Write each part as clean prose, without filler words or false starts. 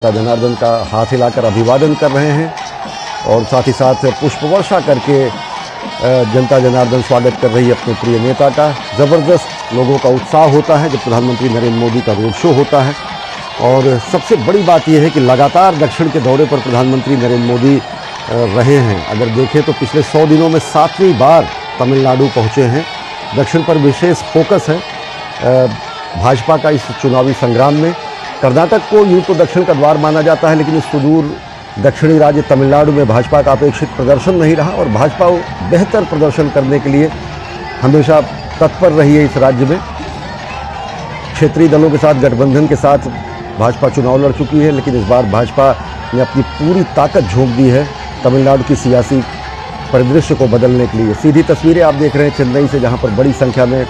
जनार्दन का हाथ हिलाकर अभिवादन कर रहे हैं और साथ ही साथ पुष्प वर्षा करके जनता जनार्दन स्वागत कर रही है अपने प्रिय नेता का। ज़बरदस्त लोगों का उत्साह होता है जब प्रधानमंत्री नरेंद्र मोदी का रोड शो होता है। और सबसे बड़ी बात यह है कि लगातार दक्षिण के दौरे पर प्रधानमंत्री नरेंद्र मोदी रहे हैं। अगर देखें तो पिछले 100 दिनों में 7वीं बार तमिलनाडु पहुँचे हैं। दक्षिण पर विशेष फोकस है भाजपा का इस चुनावी संग्राम में। कर्नाटक को यूँ तो दक्षिण का द्वार माना जाता है, लेकिन इस सुदूर दक्षिणी राज्य तमिलनाडु में भाजपा का अपेक्षित प्रदर्शन नहीं रहा और भाजपा बेहतर प्रदर्शन करने के लिए हमेशा तत्पर रही है। इस राज्य में क्षेत्रीय दलों के साथ गठबंधन के साथ भाजपा चुनाव लड़ चुकी है, लेकिन इस बार भाजपा ने अपनी पूरी ताकत झोंक दी है तमिलनाडु की सियासी परिदृश्य को बदलने के लिए। सीधी तस्वीरें आप देख रहे हैं चेन्नई से, जहाँ पर बड़ी संख्या में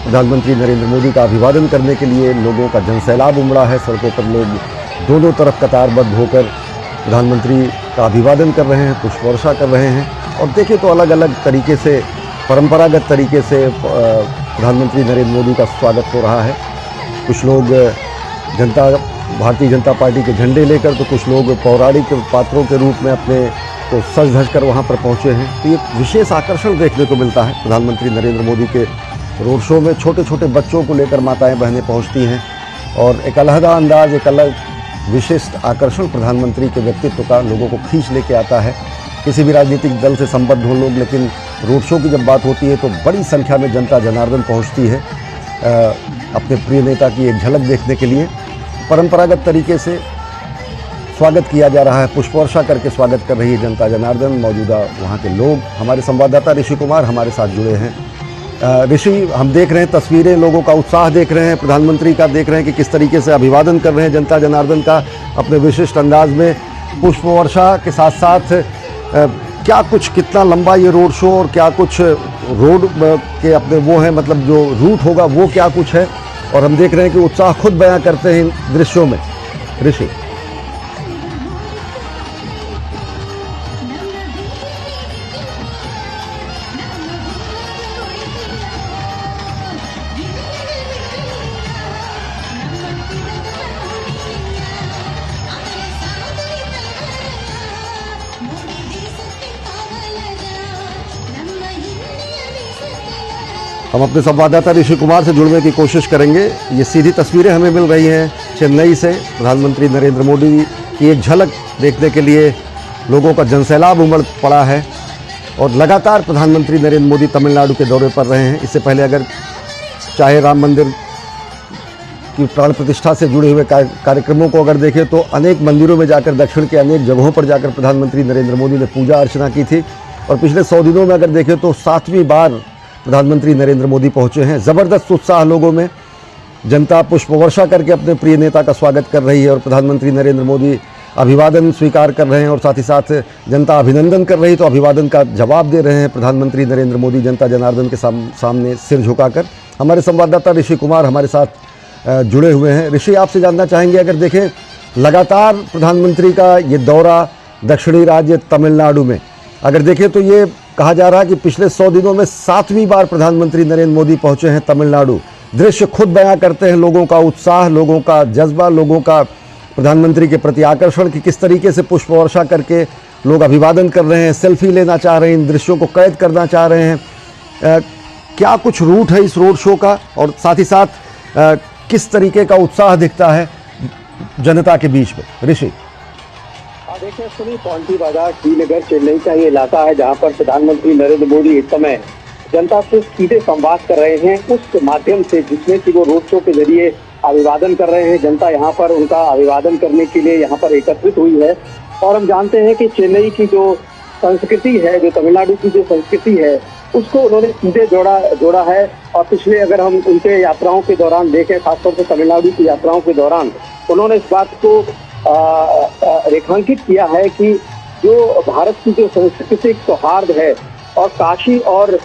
प्रधानमंत्री नरेंद्र मोदी का अभिवादन करने के लिए लोगों का जनसैलाब उमड़ा है। सड़कों पर लोग दोनों तरफ कतारबद्ध होकर प्रधानमंत्री का अभिवादन कर रहे हैं, पुष्प वर्षा कर रहे हैं। और देखिए तो अलग अलग तरीके से, परंपरागत तरीके से प्रधानमंत्री नरेंद्र मोदी का स्वागत हो रहा है। कुछ लोग भारतीय जनता पार्टी के झंडे लेकर, तो कुछ लोग पौराणिक पात्रों के रूप में अपने को सज धज कर वहाँ पर पहुँचे हैं। तो ये विशेष आकर्षण देखने को मिलता है प्रधानमंत्री नरेंद्र मोदी के रोड शो में। छोटे छोटे बच्चों को लेकर माताएं बहनें पहुंचती हैं और एक अलहदा अंदाज, एक अलग विशिष्ट आकर्षण प्रधानमंत्री के व्यक्तित्व का लोगों को खींच लेके आता है। किसी भी राजनीतिक दल से संबद्ध हो लोग, लेकिन रोड शो की जब बात होती है तो बड़ी संख्या में जनता जनार्दन पहुंचती है अपने प्रिय नेता की एक झलक देखने के लिए। परंपरागत तरीके से स्वागत किया जा रहा है, पुष्प वर्षा करके स्वागत कर रही है जनता जनार्दन। मौजूदा वहाँ के लोग, हमारे संवाददाता ऋषि कुमार हमारे साथ जुड़े हैं। ऋषि, हम देख रहे हैं तस्वीरें, लोगों का उत्साह देख रहे हैं, प्रधानमंत्री का देख रहे हैं कि किस तरीके से अभिवादन कर रहे हैं जनता जनार्दन का अपने विशिष्ट अंदाज में। पुष्प वर्षा के साथ साथ क्या कुछ, कितना लंबा ये रोड शो और क्या कुछ रोड के अपने वो हैं, मतलब जो रूट होगा वो क्या कुछ है, और हम देख रहे हैं कि उत्साह खुद बयां करते हैं इन दृश्यों में। ऋषि, हम अपने संवाददाता ऋषि कुमार से जुड़ने की कोशिश करेंगे। ये सीधी तस्वीरें हमें मिल रही हैं चेन्नई से। प्रधानमंत्री नरेंद्र मोदी की एक झलक देखने के लिए लोगों का जनसैलाब उमड़ पड़ा है और लगातार प्रधानमंत्री नरेंद्र मोदी तमिलनाडु के दौरे पर रहे हैं। इससे पहले अगर चाहे राम मंदिर की प्राण प्रतिष्ठा से जुड़े हुए कार्यक्रमों को अगर देखें तो अनेक मंदिरों में जाकर, दक्षिण के अनेक जगहों पर जाकर प्रधानमंत्री नरेंद्र मोदी ने पूजा अर्चना की थी। और पिछले 100 दिनों में अगर देखें तो 7वीं बार प्रधानमंत्री नरेंद्र मोदी पहुंचे हैं। ज़बरदस्त उत्साह लोगों में, जनता पुष्प वर्षा करके अपने प्रिय नेता का स्वागत कर रही है और प्रधानमंत्री नरेंद्र मोदी अभिवादन स्वीकार कर रहे हैं और साथ ही साथ जनता अभिनंदन कर रही तो अभिवादन का जवाब दे रहे हैं प्रधानमंत्री नरेंद्र मोदी जनता जनार्दन के सामने सिर झुकाकर। हमारे संवाददाता ऋषि कुमार हमारे साथ जुड़े हुए हैं। ऋषि, आपसे जानना चाहेंगे, अगर देखें लगातार प्रधानमंत्री का ये दौरा दक्षिणी राज्य तमिलनाडु में, अगर देखें तो ये कहा जा रहा है कि पिछले 100 दिनों में 7वीं बार प्रधानमंत्री नरेंद्र मोदी पहुंचे हैं तमिलनाडु। दृश्य खुद बयां करते हैं लोगों का उत्साह, लोगों का जज्बा, लोगों का प्रधानमंत्री के प्रति आकर्षण कि किस तरीके से पुष्प वर्षा करके लोग अभिवादन कर रहे हैं, सेल्फी लेना चाह रहे हैं, इन दृश्यों को कैद करना चाह रहे हैं। क्या कुछ रूट है इस रोड शो का और साथ ही साथ किस तरीके का उत्साह दिखता है जनता के बीच में? ऋषि, देखिए सुनी, पॉन्टी बाजार श्रीनगर चेन्नई का ये इलाका है जहां पर प्रधानमंत्री नरेंद्र मोदी इस समय जनता से सीधे संवाद कर रहे हैं उस माध्यम से जिसमें कि वो रोड शो के जरिए अभिवादन कर रहे हैं। जनता यहां पर उनका अभिवादन करने के लिए यहां पर एकत्रित हुई है। और हम जानते हैं कि चेन्नई की जो संस्कृति है, जो तमिलनाडु की जो संस्कृति है, उसको उन्होंने सीधे जोड़ा है। और पिछले अगर हम उनके यात्राओं के दौरान देखें, खासतौर से तमिलनाडु की यात्राओं के दौरान उन्होंने इस बात को रेखांकित किया है कि जो भारत की जो सांस्कृतिक सौहार्द है और काशी और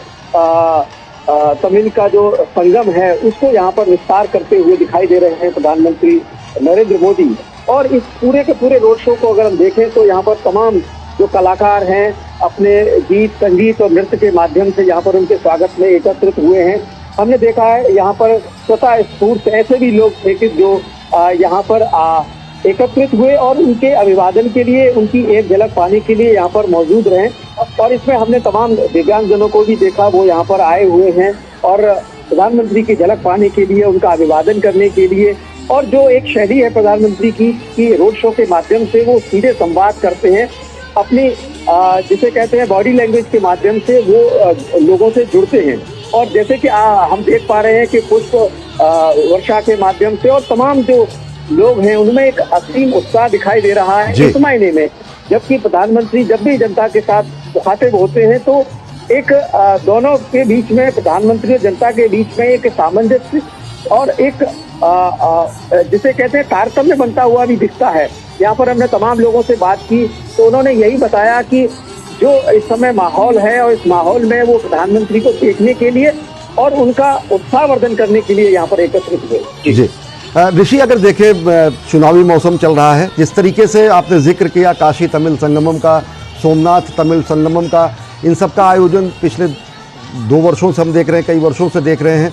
तमिल का जो संगम है, उसको यहाँ पर विस्तार करते हुए दिखाई दे रहे हैं प्रधानमंत्री नरेंद्र मोदी। और इस पूरे के पूरे रोड शो को अगर हम देखें तो यहाँ पर तमाम जो कलाकार हैं अपने गीत, संगीत और नृत्य के माध्यम से यहाँ पर उनके स्वागत में एकत्रित हुए हैं। हमने देखा है यहाँ पर स्वतः स्फूर्त ऐसे भी लोग थे कि जो यहाँ पर एकत्रित हुए और उनके अभिवादन के लिए, उनकी एक झलक पाने के लिए यहाँ पर मौजूद रहे। और इसमें हमने तमाम दिव्यांगजनों को भी देखा, वो यहाँ पर आए हुए हैं और प्रधानमंत्री की झलक पाने के लिए, उनका अभिवादन करने के लिए। और जो एक शैली है प्रधानमंत्री की कि रोड शो के माध्यम से वो सीधे संवाद करते हैं, अपनी जिसे कहते हैं बॉडी लैंग्वेज के माध्यम से वो लोगों से जुड़ते हैं। और जैसे कि हम देख पा रहे हैं कि पुष्प वर्षा के माध्यम से और तमाम जो लोग हैं उनमें एक असीम उत्साह दिखाई दे रहा है इस महीने में, जबकि प्रधानमंत्री जब भी जनता के साथ मुखातिब होते हैं तो एक दोनों के बीच में, प्रधानमंत्री और जनता के बीच में एक सामंजस्य और एक जिसे कहते हैं तारतम्य बनता हुआ भी दिखता है। यहाँ पर हमने तमाम लोगों से बात की तो उन्होंने यही बताया कि जो इस समय माहौल है और इस माहौल में वो प्रधानमंत्री को देखने के लिए और उनका उत्साहवर्धन करने के लिए यहाँ पर एकत्रित हुए। जी ऋषि, अगर देखें चुनावी मौसम चल रहा है, जिस तरीके से आपने जिक्र किया काशी तमिल संगमम का, सोमनाथ तमिल संगमम का, इन सब का आयोजन पिछले 2 वर्षों से हम देख रहे हैं, कई वर्षों से देख रहे हैं।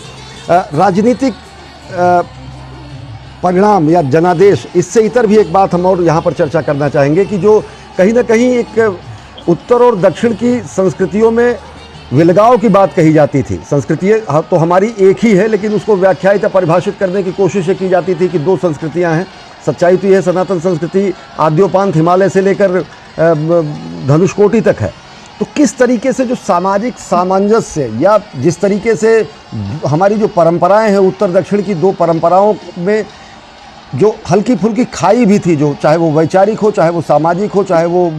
राजनीतिक परिणाम या जनादेश, इससे इतर भी एक बात हम और यहाँ पर चर्चा करना चाहेंगे कि जो कहीं ना कहीं एक उत्तर और दक्षिण की संस्कृतियों में विलगाव की बात कही जाती थी। संस्कृति तो हमारी एक ही है, लेकिन उसको व्याख्यायित या परिभाषित करने की कोशिश की जाती थी कि 2 संस्कृतियां हैं। सच्चाई तो यह सनातन संस्कृति आद्योपांत हिमालय से लेकर धनुषकोटि तक है। तो किस तरीके से जो सामाजिक सामंजस्य या जिस तरीके से हमारी जो परंपराएं हैं, उत्तर दक्षिण की 2 परंपराओं में जो हल्की फुल्की खाई भी थी, जो चाहे वो वैचारिक हो, चाहे वो सामाजिक हो, चाहे वो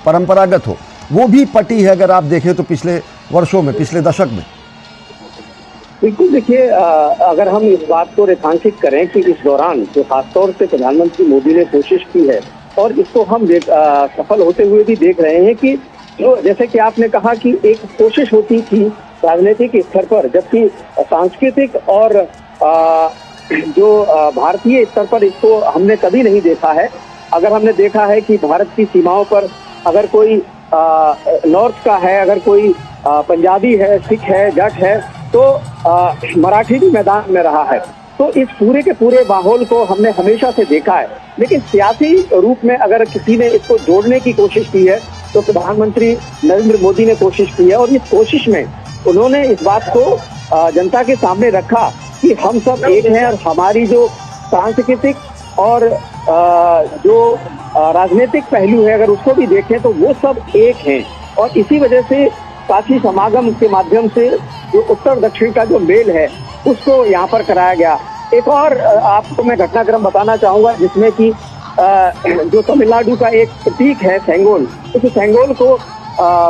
परंपरागत हो, वो भी पटी है अगर आप देखें तो पिछले वर्षों में, पिछले दशक में। बिल्कुल, देखिए अगर हम इस बात को रेखांकित करें कि इस दौरान जो खासतौर से प्रधानमंत्री मोदी ने कोशिश की है और इसको हम सफल होते हुए भी देख रहे हैं कि जो जैसे कि आपने कहा कि एक कोशिश होती थी राजनीतिक स्तर पर, जबकि सांस्कृतिक और जो भारतीय स्तर पर इसको हमने कभी नहीं देखा है। अगर हमने देखा है कि भारत की सीमाओं पर अगर कोई नॉर्थ का है, अगर कोई पंजाबी है, सिख है, जट है, तो मराठी भी मैदान में रहा है। तो इस पूरे के पूरे माहौल को हमने हमेशा से देखा है, लेकिन सियासी रूप में अगर किसी ने इसको जोड़ने की कोशिश की है तो प्रधानमंत्री नरेंद्र मोदी ने कोशिश की है। और इस कोशिश में उन्होंने इस बात को जनता के सामने रखा कि हम सब एक हैं और हमारी जो सांस्कृतिक और जो राजनीतिक पहलू है अगर उसको भी देखें तो वो सब एक हैं। और इसी वजह से काशी समागम के माध्यम से जो उत्तर दक्षिण का जो मेल है उसको यहाँ पर कराया गया। एक और आपको मैं घटनाक्रम बताना चाहूँगा जिसमें कि जो तमिलनाडु का एक प्रतीक है सेंगोल, उस सेंगोल को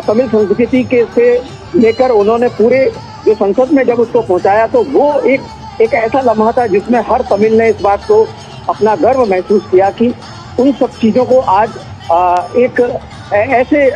तमिल संस्कृति के से लेकर उन्होंने पूरे जो संसद में जब उसको पहुंचाया तो वो एक ऐसा लम्हा था जिसमें हर तमिल ने इस बात को अपना गर्व महसूस किया कि उन सब चीज़ों को आज एक ऐसे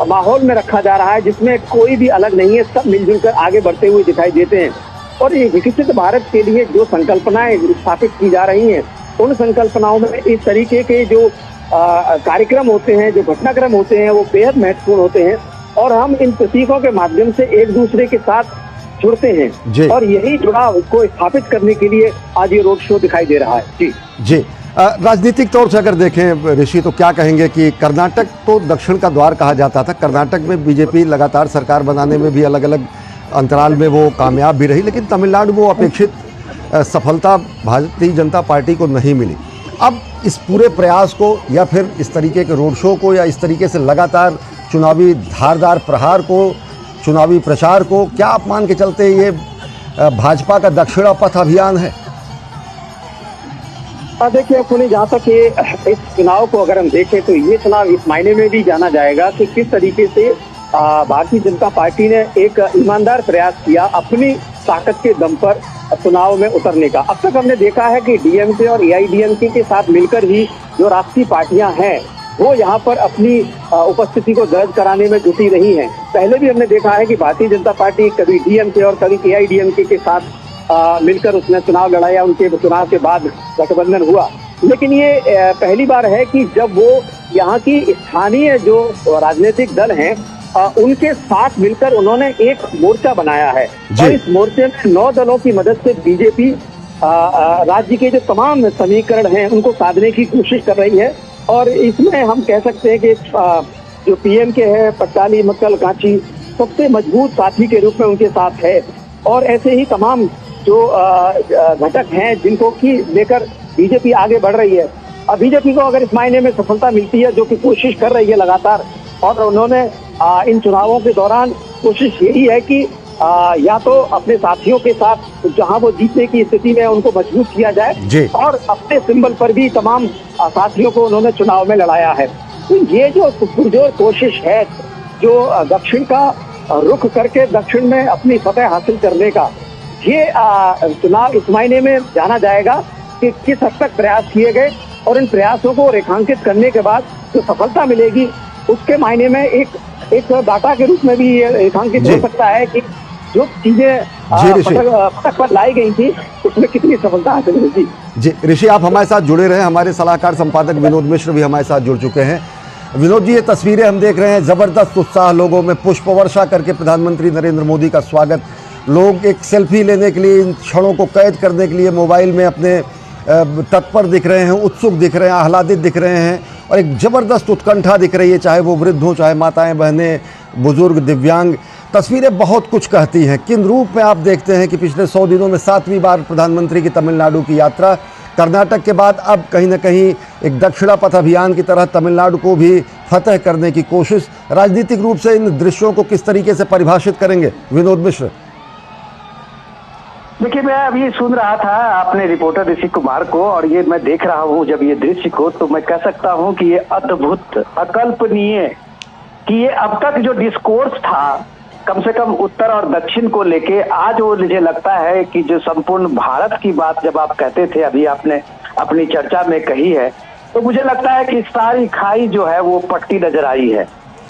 माहौल में रखा जा रहा है जिसमें कोई भी अलग नहीं है, सब मिलजुल कर आगे बढ़ते हुए दिखाई देते हैं। और ये विकसित भारत के लिए जो संकल्पनाएं स्थापित की जा रही हैं, उन संकल्पनाओं में इस तरीके के जो कार्यक्रम होते हैं, जो घटनाक्रम होते हैं, वो बेहद महत्वपूर्ण होते हैं। और हम इन प्रतीकों के माध्यम से एक दूसरे के साथ जुड़ते हैं और यही जुड़ाव को स्थापित करने के लिए आज ये रोड शो दिखाई दे रहा है। जी राजनीतिक तौर से अगर देखें ऋषि, तो क्या कहेंगे कि कर्नाटक तो दक्षिण का द्वार कहा जाता था। कर्नाटक में बीजेपी लगातार सरकार बनाने में भी अलग अलग अंतराल में वो कामयाब भी रही, लेकिन तमिलनाडु में वो अपेक्षित सफलता भारतीय जनता पार्टी को नहीं मिली। अब इस पूरे प्रयास को या फिर इस तरीके के रोड शो को या इस तरीके से लगातार चुनावी धारदार प्रहार को, चुनावी प्रचार को, क्या आप मान के चलते ये भाजपा का दक्षिणा पथ अभियान है? देखिए पुणे, जहाँ तक ये इस चुनाव को अगर हम देखें तो ये चुनाव इस मायने में भी जाना जाएगा कि किस तरीके से भारतीय जनता पार्टी ने एक ईमानदार प्रयास किया अपनी ताकत के दम पर चुनाव में उतरने का। अब तक हमने देखा है कि डीएमके और एआईडीएमके के साथ मिलकर ही जो राष्ट्रीय पार्टियां हैं वो यहाँ पर अपनी उपस्थिति को दर्ज कराने में जुटी रही हैं। पहले भी हमने देखा है कि भारतीय जनता पार्टी कभी डीएमके और कभी एआईडीएमके के साथ मिलकर उसने चुनाव लड़ाया, उनके चुनाव के बाद गठबंधन हुआ। लेकिन ये पहली बार है कि जब वो यहाँ की स्थानीय जो राजनीतिक दल हैं उनके साथ मिलकर उन्होंने एक मोर्चा बनाया है। और इस मोर्चे में 9 दलों की मदद से बीजेपी राज्य के जो तमाम समीकरण हैं उनको साधने की कोशिश कर रही है। और इसमें हम कह सकते हैं कि जो पीएम के है पट्टाली मक्कल कांची सबसे मजबूत साथी के रूप में उनके साथ है। और ऐसे ही तमाम जो घटक हैं जिनको की लेकर बीजेपी आगे बढ़ रही है। अब बीजेपी को अगर इस मायने में सफलता मिलती है, जो कि कोशिश कर रही है लगातार, और उन्होंने इन चुनावों के दौरान कोशिश यही है कि या तो अपने साथियों के साथ जहां वो जीतने की स्थिति में उनको मजबूत किया जाए, और अपने सिंबल पर भी तमाम साथियों को उन्होंने चुनाव में लड़ाया है। तो ये जो पुरजोर कोशिश है जो दक्षिण का रुख करके दक्षिण में अपनी फतह हासिल करने का, ये चुनाव इस मायने में जाना जाएगा कि किस हद तक प्रयास किए गए, और इन प्रयासों को रेखांकित करने के बाद जो सफलता मिलेगी उसके मायने में एक डाटा के रूप में भी ये रेखांकित हो सकता है कि जो चीजें पटक पर लाई गई थी उसमें कितनी सफलता हासिल हुई थी। जी ऋषि, आप हमारे साथ जुड़े रहे। हमारे सलाहकार संपादक विनोद मिश्र भी हमारे साथ जुड़ चुके हैं। विनोद जी, ये तस्वीरें हम देख रहे हैं, जबरदस्त उत्साह लोगों में, पुष्प वर्षा करके प्रधानमंत्री नरेंद्र मोदी का स्वागत। लोग एक सेल्फी लेने के लिए, इन क्षणों को कैद करने के लिए मोबाइल में अपने तत्पर दिख रहे हैं, उत्सुक दिख रहे हैं, आह्लादित दिख रहे हैं, और एक ज़बरदस्त उत्कंठा दिख रही है, चाहे वो वृद्ध हों, चाहे माताएं बहनें, बुजुर्ग, दिव्यांग। तस्वीरें बहुत कुछ कहती हैं। किन रूप में आप देखते हैं कि पिछले 100 दिनों में 7वीं बार प्रधानमंत्री की तमिलनाडु की यात्रा, कर्नाटक के बाद अब कहीं ना कहीं एक दक्षिणा पथ अभियान की तरह तमिलनाडु को भी फतह करने की कोशिश, राजनीतिक रूप से इन दृश्यों को किस तरीके से परिभाषित करेंगे विनोद मिश्र? देखिए, मैं अभी सुन रहा था आपने रिपोर्टर ऋषि कुमार को, और ये मैं देख रहा हूँ जब ये दृश्य को, तो मैं कह सकता हूँ कि ये अद्भुत, अकल्पनीय, कि ये अब तक जो डिस्कोर्स था कम से कम उत्तर और दक्षिण को लेके, आज वो मुझे लगता है कि जो संपूर्ण भारत की बात जब आप कहते थे, अभी आपने अपनी चर्चा में कही है, तो मुझे लगता है कि सारी खाई जो है वो पट्टी नजर आई है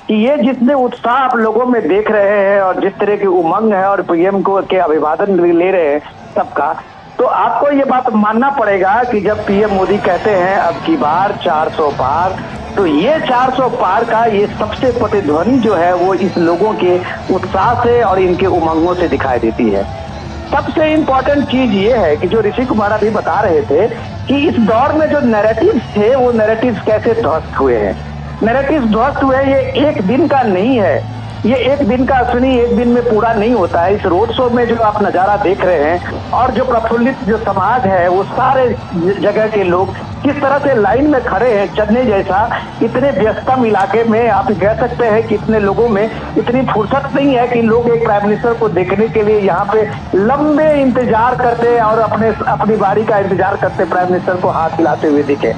कि ये जितने उत्साह आप लोगों में देख रहे हैं और जिस तरह की उमंग है और पीएम को के अभिवादन ले रहे हैं सबका, तो आपको ये बात मानना पड़ेगा कि जब पीएम मोदी कहते हैं अब की बार 400 पार, तो ये 400 पार का ये सबसे प्रतिध्वनि जो है वो इस लोगों के उत्साह से और इनके उमंगों से दिखाई देती है। सबसे इम्पोर्टेंट चीज ये है कि जो ऋषि कुमार अभी बता रहे थे कि इस दौर में जो नैरेटिव्स थे वो नैरेटिव्स कैसे ध्वस्त हुए हैं। नैरेटिव्स ध्वस्त हुए, ये एक दिन का नहीं है, ये एक दिन का अश्विनी एक दिन में पूरा नहीं होता है। इस रोड शो में जो आप नजारा देख रहे हैं और जो प्रफुल्लित जो समाज है, वो सारे जगह के लोग किस तरह से लाइन में खड़े हैं चन्ने जैसा, इतने व्यस्तम इलाके में आप कह सकते हैं कि इतने लोगों में इतनी फुर्सत नहीं है कि लोग एक प्राइम मिनिस्टर को देखने के लिए यहाँ पे लंबे इंतजार करते और अपनी बारी का इंतजार करते प्राइम मिनिस्टर को हाथ हिलाते हुए दिखे।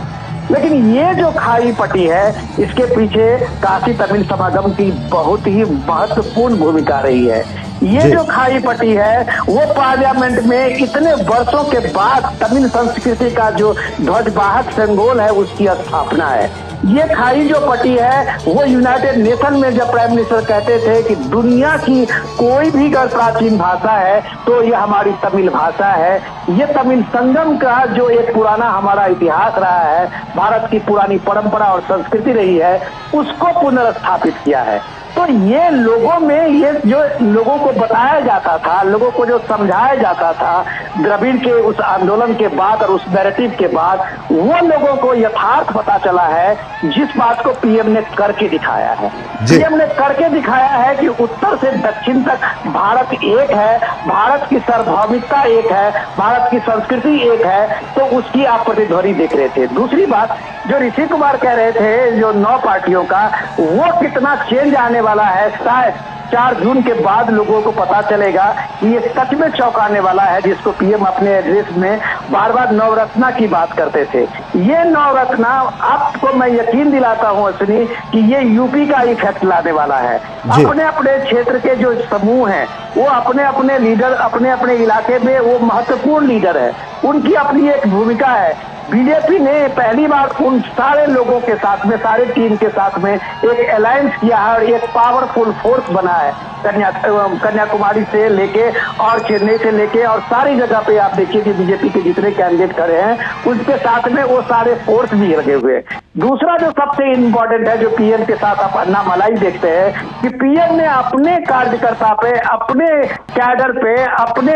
लेकिन ये जो खाई पटी है, इसके पीछे काशी तमिल समागम की बहुत ही महत्वपूर्ण भूमिका रही है। ये जो खाई पटी है वो पार्लियामेंट में इतने वर्षों के बाद तमिल संस्कृति का जो ध्वजवाहक सिंबल है उसकी स्थापना है। ये खाई जो पटी है वो यूनाइटेड नेशन में जब प्राइम मिनिस्टर कहते थे कि दुनिया की कोई भी अगर प्राचीन भाषा है तो ये हमारी तमिल भाषा है। ये तमिल संगम का जो एक पुराना हमारा इतिहास रहा है, भारत की पुरानी परंपरा और संस्कृति रही है, उसको पुनर्स्थापित किया है। तो ये लोगों में, ये जो लोगों को बताया जाता था, लोगों को जो समझाया जाता था द्रविड़ के उस आंदोलन के बाद और उस नैरेटिव के बाद, वो लोगों को यथार्थ पता चला है जिस बात को पीएम ने करके दिखाया है। पीएम ने करके दिखाया है कि उत्तर से दक्षिण तक भारत एक है, भारत की सार्वभौमिकता एक है, भारत की संस्कृति एक है, तो उसकी आप प्रतिध्वनि देख रहे थे। दूसरी बात जो ऋषि कुमार कह रहे थे, जो 9 पार्टियों का, वो कितना चेंज आने वाला है, शायद 4 जून के बाद लोगों को पता चलेगा कि ये सच में चौंकाने वाला है, जिसको पीएम अपने एड्रेस में बार बार नवरत्ना की बात करते थे। ये नवरत्ना, आपको मैं यकीन दिलाता हूं अश्विनी कि ये यूपी का इफेक्ट लाने वाला है। अपने अपने क्षेत्र के जो समूह हैं वो अपने अपने लीडर, अपने अपने इलाके में वो महत्वपूर्ण लीडर है, उनकी अपनी एक भूमिका है। बीजेपी ने पहली बार उन सारे लोगों के साथ में, सारे टीम के साथ में एक अलायंस किया है और एक पावरफुल फोर्स बना है। कन्याकुमारी से लेके और चेन्नई से लेके और सारी जगह पे आप देखिए कि बीजेपी के जितने कैंडिडेट खड़े हैं उनके साथ में वो सारे फोर्स भी लगे हुए हैं। दूसरा जो सबसे इम्पोर्टेंट है, जो पीएम के साथ आप अन्नामलाई देखते हैं कि पीएम ने अपने कार्यकर्ता पे, अपने कैडर पे, अपने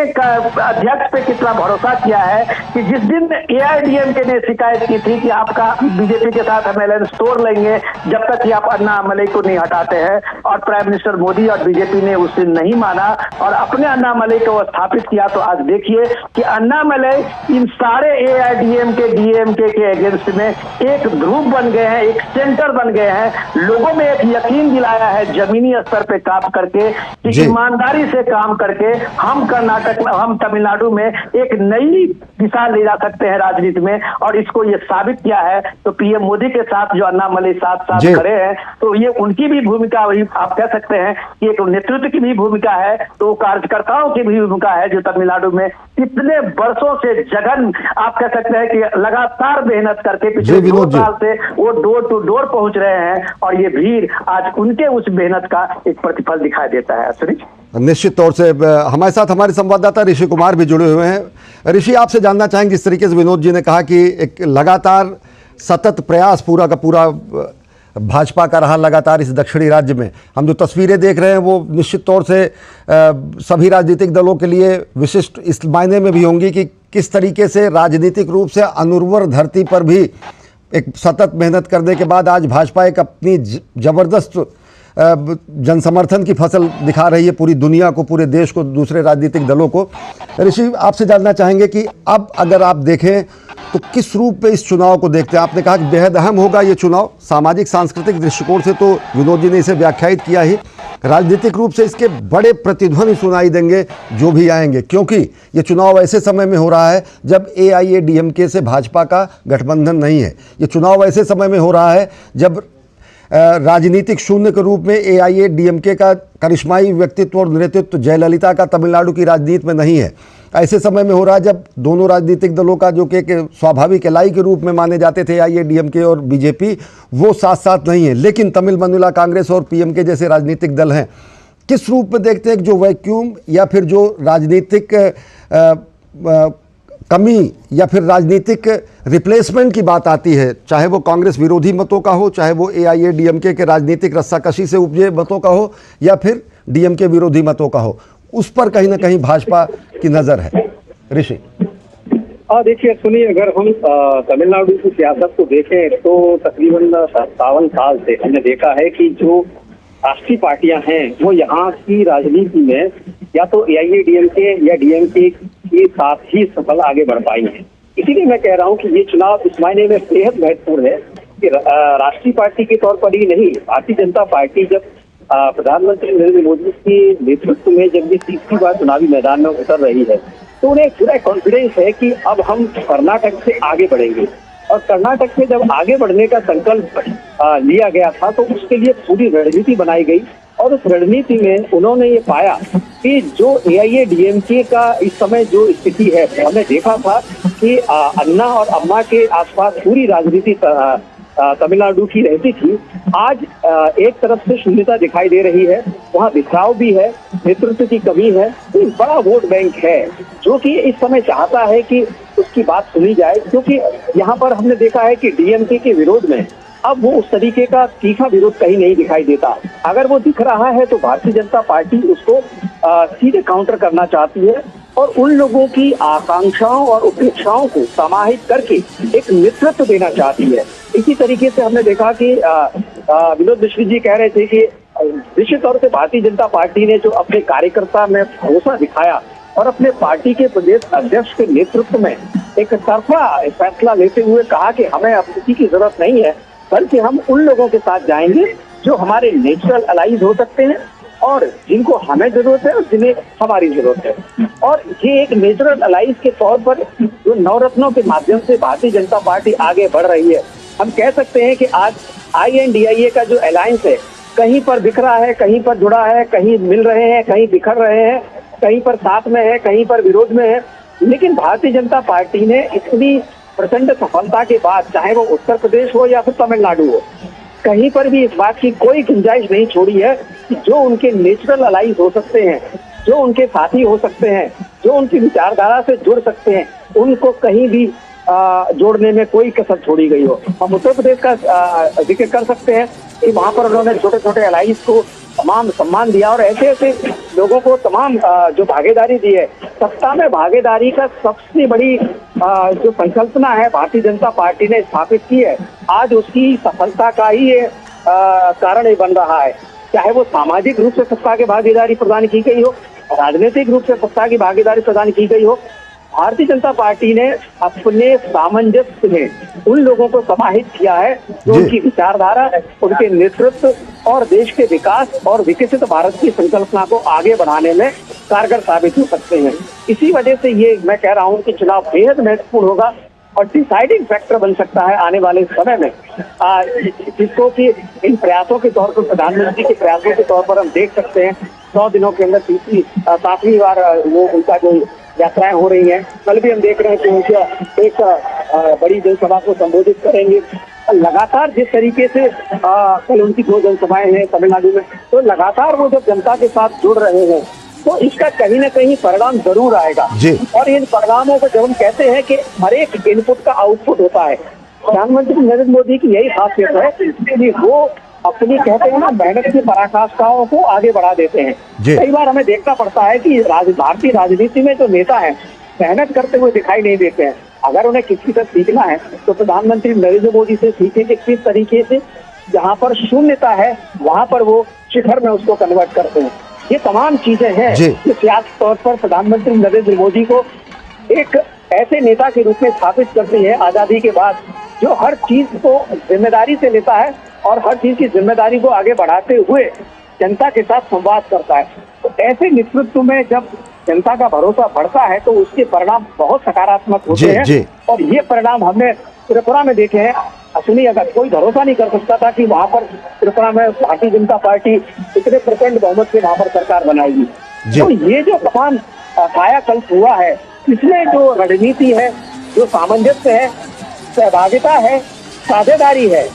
अध्यक्ष पे कितना भरोसा किया है कि जिस दिन एआईएडीएमके ने शिकायत की थी कि आपका बीजेपी के साथ हम अलायंस तोड़ लेंगे जब तक कि आप अन्नामलाई को नहीं हटाते हैं, और प्राइम मिनिस्टर मोदी और बीजेपी ने उस दिन नहीं माना और अपने अन्नामलाई को स्थापित किया। तो आज देखिए कि अन्नामलाई इन सारे एआईएडीएमके डीएमके के अगेंस्ट में एक ध्रुव बन गए हैं, एक सेंटर बन गए हैं। लोगों में एक यकीन दिलाया है जमीनी स्तर पे काम करके कि ईमानदारी से काम करके हम कर्नाटक, हम तमिलनाडु में एक नई दिशा ले जा सकते हैं राजनीति में, और इसको ये साबित किया है। तो पीएम मोदी के साथ जो अन्नामलाई साथ साथ खड़े हैं, तो ये उनकी भी भूमिका, वही आप कह सकते हैं कि एक नेतृत्व की भी भूमिका है, तो कार्यकर्ताओं की भी भूमिका है जो तमिलनाडु में इतने वर्षों से जगन, आप कह सकते हैं कि लगातार मेहनत करके पिछले 2 साल से वो डोर टू डोर पहुंच रहे हैं, और ये भीड़ आज उनके उस मेहनत का एक प्रतिफल दिखाई देता है। सुनील, निश्चित तौर से हमारे साथ हमारे संवाददाता ऋषि कुमार भी जुड़े हुए हैं। ऋषि, आपसे जानना चाहेंगे, जिस तरीके से विनोद जी ने कहा कि एक लगातार सतत प्रयास पूरा का पूरा भाजपा का रहा लगातार इस दक्षिणी राज्य में, हम जो तस्वीरें देख रहे हैं वो निश्चित तौर से सभी राजनीतिक दलों के लिए विशिष्ट इस मायने में भी होंगी कि किस तरीके से राजनीतिक रूप से अनुर्वर धरती पर भी एक सतत मेहनत करने के बाद आज भाजपा एक अपनी जबरदस्त जनसमर्थन की फसल दिखा रही है पूरी दुनिया को, पूरे देश को, दूसरे राजनीतिक दलों को। ऋषि, आपसे जानना चाहेंगे कि अब अगर आप देखें तो किस रूप में इस चुनाव को देखते हैं? आपने कहा कि बेहद अहम होगा ये चुनाव, सामाजिक सांस्कृतिक दृष्टिकोण से तो विनोद जी ने इसे व्याख्यायित किया ही, राजनीतिक रूप से इसके बड़े प्रतिध्वनि सुनाई देंगे जो भी आएंगे, क्योंकि ये चुनाव ऐसे समय में हो रहा है जब एआईएडीएमके से भाजपा का गठबंधन नहीं है। ये चुनाव ऐसे समय में हो रहा है जब राजनीतिक शून्य के रूप में एआईएडीएमके का करिश्माई व्यक्तित्व और नेतृत्व जयललिता का तमिलनाडु की राजनीति में नहीं है। ऐसे समय में हो रहा है जब दोनों राजनीतिक दलों का जो कि एक स्वाभाविक इलाई के रूप में माने जाते थे एआईएडीएमके और बीजेपी, वो साथ साथ नहीं है। लेकिन तमिल मानिला कांग्रेस और पीएमके जैसे राजनीतिक दल हैं, किस रूप में देखते हैं जो वैक्यूम या फिर जो राजनीतिक कमी या फिर राजनीतिक रिप्लेसमेंट की बात आती है, चाहे वो कांग्रेस विरोधी मतों का हो, चाहे वो एआईएडीएमके के राजनीतिक रस्साकशी से उपजे मतों का हो, या फिर डीएमके विरोधी मतों का हो, उस पर कहीं ना कहीं भाजपा की नजर है। ऋषि, देखिए सुनिए, अगर हम तमिलनाडु की सियासत को देखें तो तकरीबन 57 साल से हमने देखा है कि जो राष्ट्रीय पार्टियां हैं वो यहाँ की राजनीति में या तो एआईएडीएमके या डीएमके के साथ ही सफल आगे बढ़ पाई है। इसीलिए मैं कह रहा हूँ कि ये चुनाव इस मायने में बेहद महत्वपूर्ण है कि राष्ट्रीय पार्टी के तौर पर ही नहीं, भारतीय जनता पार्टी जब प्रधानमंत्री नरेंद्र मोदी के नेतृत्व में जब ये तीसरी बार चुनावी मैदान में उतर रही है तो उन्हें पूरा कॉन्फिडेंस है कि अब हम कर्नाटक से आगे बढ़ेंगे। और कर्नाटक से जब आगे बढ़ने का संकल्प लिया गया था तो उसके लिए पूरी रणनीति बनाई गई, और उस रणनीति में उन्होंने ये पाया कि जो एआईएडीएमके का इस समय जो स्थिति है, हमने देखा था कि अन्ना और अम्मा के आसपास पूरी राजनीति तमिलनाडु की रहती थी। आज एक तरफ से शून्यता दिखाई दे रही है, वहाँ बिखराव भी है, नेतृत्व की कमी है, एक बड़ा वोट बैंक है जो कि इस समय चाहता है कि उसकी बात सुनी जाए, क्योंकि यहाँ पर हमने देखा है कि डीएमके के विरोध में अब वो उस तरीके का तीखा विरोध कहीं नहीं दिखाई देता। अगर वो दिख रहा है तो भारतीय जनता पार्टी उसको सीधे काउंटर करना चाहती है और उन लोगों की आकांक्षाओं और उपेक्षाओं को समाहित करके एक नेतृत्व देना चाहती है। इसी तरीके से हमने देखा कि विनोद मिश्र जी कह रहे थे कि निश्चित तौर से भारतीय जनता पार्टी ने जो अपने कार्यकर्ता में भरोसा दिखाया और अपने पार्टी के प्रदेश अध्यक्ष के नेतृत्व में एक तरफा फैसला लेते हुए कहा कि हमें अब किसी की जरूरत नहीं है, बल्कि हम उन लोगों के साथ जाएंगे जो हमारे नेचुरल अलाइज हो सकते हैं और जिनको हमें जरूरत है और जिन्हें हमारी जरूरत है। और ये एक नेचुरल अलाइज के तौर पर जो नवरत्नों के माध्यम से भारतीय जनता पार्टी आगे बढ़ रही है, हम कह सकते हैं कि आज आईएनडीआईए का जो अलायंस है कहीं पर बिखरा है, कहीं पर जुड़ा है, कहीं मिल रहे हैं, कहीं बिखर रहे हैं, कहीं पर साथ में है, कहीं पर विरोध में है। लेकिन भारतीय जनता पार्टी ने इतनी प्रचंड सफलता के बाद, चाहे वो उत्तर प्रदेश हो या फिर तमिलनाडु हो, कहीं पर भी इस बात की कोई गुंजाइश नहीं छोड़ी है कि जो उनके नेचुरल अलाइज हो सकते हैं, जो उनके साथी हो सकते हैं, जो उनकी विचारधारा से जुड़ सकते हैं, उनको कहीं भी जोड़ने में कोई कसर छोड़ी गई हो। हम उत्तर प्रदेश का जिक्र कर सकते हैं कि वहां पर उन्होंने छोटे छोटे एलाइज को तमाम सम्मान दिया और ऐसे ऐसे लोगों को तमाम जो भागीदारी दी है। सत्ता में भागीदारी का सबसे बड़ी जो संकल्पना है भारतीय जनता पार्टी ने स्थापित की है, आज उसकी सफलता का ही ये कारण ही बन रहा है। चाहे वो सामाजिक रूप से सत्ता की भागीदारी प्रदान की गई हो, राजनीतिक रूप से सत्ता की भागीदारी प्रदान की गई हो, भारतीय जनता पार्टी ने अपने सामंजस्य में उन लोगों को समाहित किया है जो उनकी विचारधारा, उनके नेतृत्व और देश के विकास और विकसित भारत की संकल्पना को आगे बढ़ाने में कारगर साबित हो सकते हैं। इसी वजह से ये मैं कह रहा हूँ कि चुनाव बेहद महत्वपूर्ण होगा और डिसाइडिंग फैक्टर बन सकता है आने वाले समय में, जिसको कि इन प्रयासों के तौर पर, प्रधानमंत्री के प्रयासों के तौर पर हम देख सकते हैं 100 दिनों के अंदर 7वीं बार वो उनका जो यात्राएं हो रही हैं। कल भी हम देख रहे हैं कि उनका एक बड़ी जनसभा को संबोधित करेंगे। लगातार जिस तरीके से कल उनकी 2 जनसभाएं हैं तमिलनाडु में, तो लगातार वो जब जनता के साथ जुड़ रहे हैं तो इसका कहीं ना कहीं परिणाम जरूर आएगा। और इन परिणामों को जब हम कहते हैं कि हर एक इनपुट का आउटपुट होता है, प्रधानमंत्री नरेंद्र मोदी की यही खासियत है कि वो अपनी कहते हैं ना मेहनत की पराकाष्ठाओं को आगे बढ़ा देते हैं। कई बार हमें देखना पड़ता है कि भारतीय राजनीति में जो नेता हैं मेहनत करते हुए दिखाई नहीं देते हैं। अगर उन्हें किसी से सीखना है तो प्रधानमंत्री नरेंद्र मोदी से सीखें कि किस तरीके से जहाँ पर शून्यता है वहां पर वो शिखर में उसको कन्वर्ट करते हैं। ये तमाम चीजें हैं जो सियासी तौर पर प्रधानमंत्री नरेंद्र मोदी को एक ऐसे नेता के रूप में स्थापित करती है आजादी के बाद, जो हर चीज को जिम्मेदारी से लेता है और हर चीज की जिम्मेदारी को आगे बढ़ाते हुए जनता के साथ संवाद करता है। तो ऐसे नेतृत्व में जब जनता का भरोसा बढ़ता है तो उसके परिणाम बहुत सकारात्मक होते हैं। और ये परिणाम हमने त्रिपुरा में देखे हैं। सुनिए, अगर कोई भरोसा नहीं कर सकता था कि वहां पर त्रिपुरा में भारतीय जनता पार्टी इतने प्रचंड बहुमत से वहां पर सरकार बनाएगी, तो ये जो तमाम कायाकल्प हुआ है, इसमें जो रणनीति है, जो सामंजस्य है, सहभागिता है, साझेदारी है,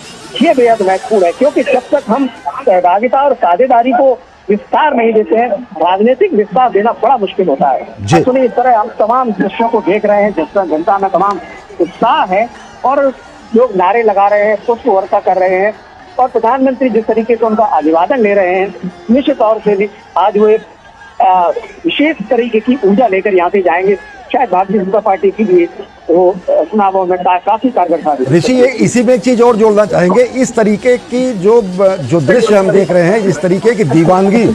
ये बेहद महत्वपूर्ण है। क्योंकि जब तक हम सहभागिता और साझेदारी को विस्तार नहीं देते हैं, राजनीतिक विस्तार देना बड़ा मुश्किल होता है। सुनिए, इस तरह हम तमाम दृश्यों को देख रहे हैं, जिस तरह जनता में तमाम उत्साह है और लोग नारे लगा रहे हैं, पुष्प वर्षा कर रहे हैं और प्रधानमंत्री जिस तरीके से उनका अभिवादन ले रहे हैं, निश्चित तौर से भी आज वो एक विशेष तरीके की ऊर्जा लेकर यहाँ से जाएंगे। शायद भारतीय जनता पार्टी की भी वो चुनावों में काफी कारगर साबित। ऋषि, ये इसी में एक चीज और जोड़ना चाहेंगे, इस तरीके की जो दृश्य हम देख रहे हैं, इस तरीके की दीवानगी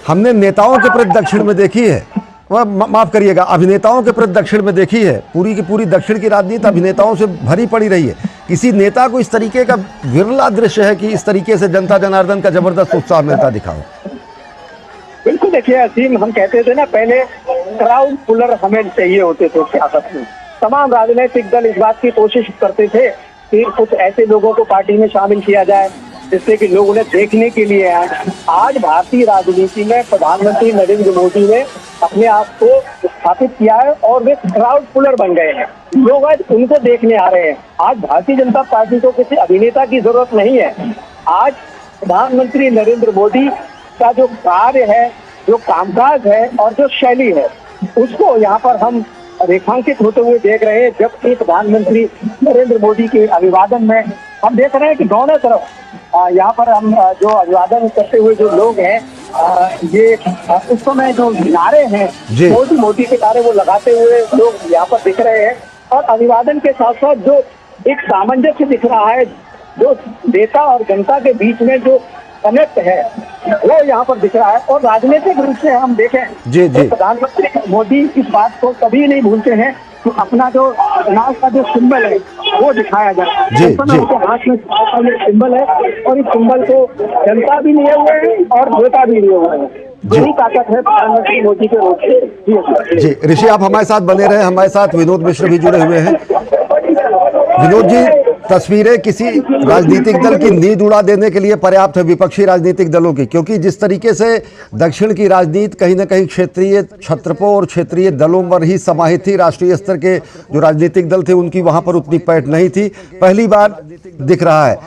हमने नेताओं के प्रति दक्षिण में देखी है, वह माफ करिएगा अभिनेताओं के प्रति दक्षिण में देखी है। पूरी की पूरी दक्षिण की राजनीति अभिनेताओं से भरी पड़ी रही है। किसी नेता को इस तरीके का विरला दृश्य है कि इस तरीके से जनता जनार्दन का जबरदस्त उत्साह मिलता दिखाओ। बिल्कुल, देखिए असीम, हम कहते थे ना पहले क्राउड पुलर हमें चाहिए होते थे सियासत में। तमाम राजनीतिक दल इस बात की कोशिश करते थे कि कुछ ऐसे लोगों को पार्टी में शामिल किया जाए जिससे कि लोग उन्हें देखने के लिए आए। आज भारतीय राजनीति में प्रधानमंत्री नरेंद्र मोदी ने अपने आप को स्थापित किया है और वे क्राउड पुलर बन गए हैं। लोग आज उनको देखने आ रहे हैं। आज भारतीय जनता पार्टी को किसी अभिनेता की जरूरत नहीं है। आज प्रधानमंत्री नरेंद्र मोदी का जो कार्य है, जो कामकाज है और जो शैली है, उसको यहाँ पर हम रेखांकित होते हुए देख रहे हैं। जबकि प्रधानमंत्री नरेंद्र मोदी के अभिवादन में हम देख रहे हैं कि दोनों तरफ यहाँ पर हम जो अभिवादन करते हुए जो लोग हैं, ये उस समय जो नारे हैं, मोदी के नारे वो लगाते हुए लोग यहाँ पर दिख रहे हैं। और अभिवादन के साथ साथ जो एक सामंजस्य दिख रहा है, जो नेता और जनता के बीच में जो कनेक्ट है, वो यहाँ पर दिख रहा है। और राजनीतिक रूप से हम देखें तो प्रधानमंत्री मोदी इस बात को कभी नहीं भूलते हैं तो अपना जो चुनाव का जो सिंबल है वो दिखाया जाए। उनके हाथ में सिंबल है और इस सिंबल को जनता भी लिए हुए है और नेता भी लिए हुए हैं। यही ताकत है प्रधानमंत्री मोदी के रोड से। जी ऋषि, आप हमारे साथ बने रहे। हमारे साथ विनोद मिश्र भी जुड़े हुए हैं। विनोद जी, तस्वीरें किसी राजनीतिक दल की नींद उड़ा देने के लिए पर्याप्त है, विपक्षी राजनीतिक दलों की, क्योंकि जिस तरीके से दक्षिण की राजनीति कहीं ना कहीं क्षेत्रीय छत्रपों और क्षेत्रीय दलों पर ही समाहित थी। राष्ट्रीय स्तर के जो राजनीतिक दल थे उनकी वहां पर उतनी पैठ नहीं थी, पहली बार दिख रहा है।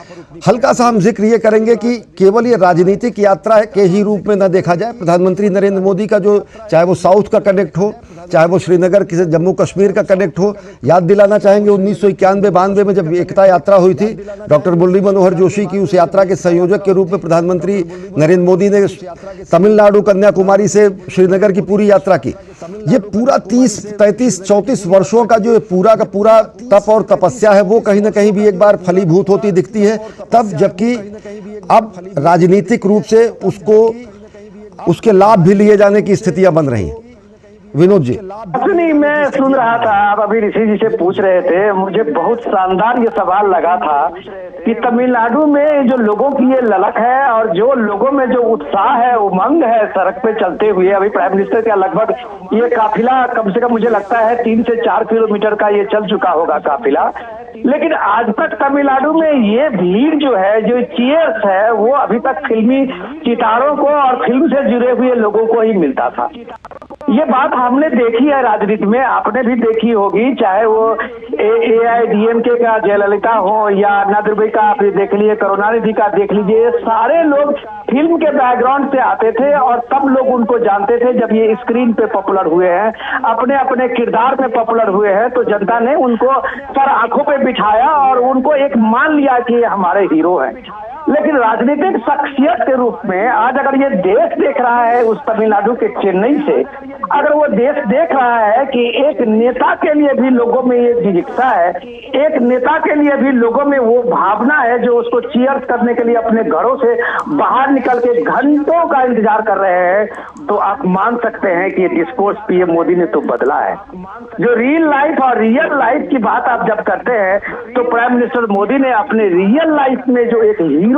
हल्का सा हम जिक्र ये करेंगे कि केवल ये राजनीतिक यात्रा के ही रूप में न देखा जाए। प्रधानमंत्री नरेंद्र मोदी का जो, चाहे वो साउथ का कनेक्ट हो, चाहे वो श्रीनगर किसी जम्मू कश्मीर का कनेक्ट हो, याद दिलाना चाहेंगे 1991-92 में जब एकता यात्रा हुई थी, डॉक्टर मुरली मनोहर जोशी की उस यात्रा के संयोजक के रूप में प्रधानमंत्री नरेंद्र मोदी ने तमिलनाडु कन्याकुमारी से श्रीनगर की पूरी यात्रा की। ये पूरा 30, 33, 34 वर्षों का जो पूरा का पूरा तप और तपस्या है वो कहीं ना कहीं भी एक बार फलीभूत होती दिखती है तब, जबकि अब राजनीतिक रूप से उसके लाभ भी लिए जाने की स्थितियां बन रही हैं। विनोद जी, नहीं, मैं सुन रहा था, आप अभी ऋषि जी से पूछ रहे थे, मुझे बहुत शानदार ये सवाल लगा था कि तमिलनाडु में जो लोगों की ये ललक है और जो लोगों में जो उत्साह है, उमंग है सड़क पे चलते हुए, अभी प्राइम मिनिस्टर का लगभग ये काफिला कम से कम मुझे लगता है 3 से 4 किलोमीटर का ये चल चुका होगा काफिला, लेकिन आज तक तमिलनाडु में ये भीड़ जो है, जो चीयर्स है, वो अभी तक फिल्मी सितारों को और फिल्म से जुड़े हुए लोगों को ही मिलता था। ये बात हमने देखी है राजनीति में, आपने भी देखी होगी, चाहे वो AIADMK का जयललिता हो या अन्ना दुबे का आप देख लीजिए, करुणानिधि का देख लीजिए, सारे लोग फिल्म के बैकग्राउंड से आते थे और तब लोग उनको जानते थे। जब ये स्क्रीन पे पॉपुलर हुए हैं, अपने अपने किरदार में पॉपुलर हुए हैं, तो जनता ने उनको सर आंखों पे बिठाया और उनको एक मान लिया कि ये हमारे हीरो हैं। लेकिन राजनीतिक शख्सियत के रूप में आज अगर ये देश देख रहा है उस तमिलनाडु के चेन्नई से, अगर वो देश देख रहा है कि एक नेता के लिए भी लोगों में ये जिज्ञासा है, एक नेता के लिए भी लोगों में वो भावना है जो उसको चीयर्स करने के लिए अपने घरों से बाहर निकल के घंटों का इंतजार कर रहे हैं, तो आप मान सकते हैं कि ये डिस्कोर्स पीएम मोदी ने तो बदला है। जो रियल लाइफ और रियल लाइफ की बात आप जब करते हैं, तो प्राइम मिनिस्टर मोदी ने अपने रियल लाइफ में जो एक हीरो